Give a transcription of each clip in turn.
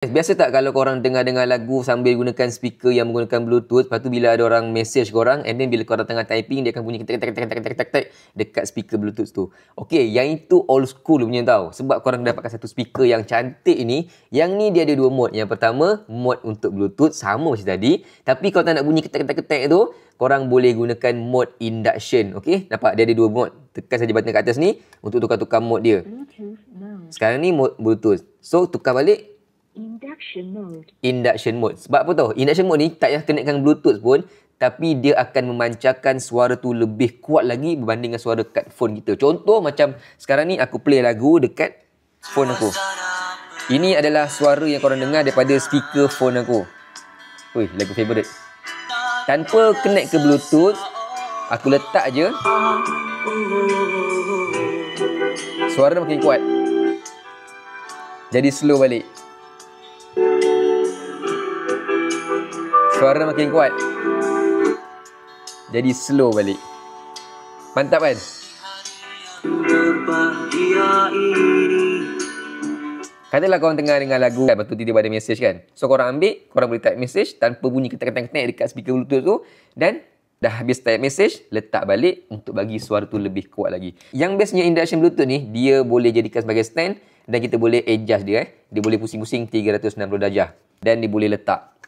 Biasa tak kalau korang dengar-dengar lagu sambil gunakan speaker yang menggunakan Bluetooth, lepas tu bila ada orang message korang, and then bila korang tengah typing, dia akan bunyi tek dekat speaker Bluetooth tu. Okey, yang itu old school punya tau. Sebab korang dapatkan satu speaker yang cantik ini. Yang ni dia ada dua mode. Yang pertama, mode untuk Bluetooth, sama macam tadi. Tapi kalau tak nak bunyi ketek tu, korang boleh gunakan mode induction. Okey, nampak dia ada dua mode. Tekan saja button kat atas ni untuk tukar-tukar mode dia. Sekarang ni mode Bluetooth. So, tukar balik. Induction mode. Sebab apa tau? Induction mode ni tak payah kenakan Bluetooth pun, tapi dia akan memancarkan suara tu lebih kuat lagi berbanding dengan suara kat phone kita. Contoh macam sekarang ni aku play lagu dekat phone aku. Ini adalah suara yang korang dengar daripada speaker phone aku. Wih, lagu favourite. Tanpa connect ke Bluetooth, aku letak je. Suara makin kuat. Jadi slow balik. Suara makin kuat. Jadi slow balik. Mantap kan? Katalah korang tengah dengar lagu, lepas tu tiba-tiba ada message kan. So korang ambil, korang boleh type message tanpa bunyi ketek-ketek dekat speaker Bluetooth tu. Dan dah habis type message, letak balik untuk bagi suara tu lebih kuat lagi. Yang bestnya induction Bluetooth ni, dia boleh jadikan sebagai stand. Dan kita boleh adjust dia. Dia boleh pusing-pusing 360 darjah. Dan dia boleh letak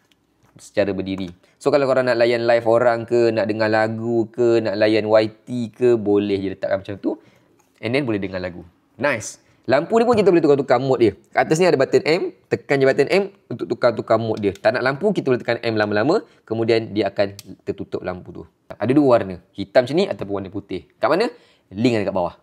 secara berdiri. So kalau korang nak layan live orang ke, nak dengar lagu ke, nak layan YT ke, boleh je letakkan macam tu. And then boleh dengar lagu. Nice. Lampu ni pun kita boleh tukar-tukar mode dia. Kat atas ni ada button M. Tekan je button M untuk tukar-tukar mode dia. Tak nak lampu, kita boleh tekan M lama-lama. Kemudian dia akan tertutup lampu tu. Ada dua warna. Hitam macam ni ataupun warna putih. Kat mana? Link ada kat bawah.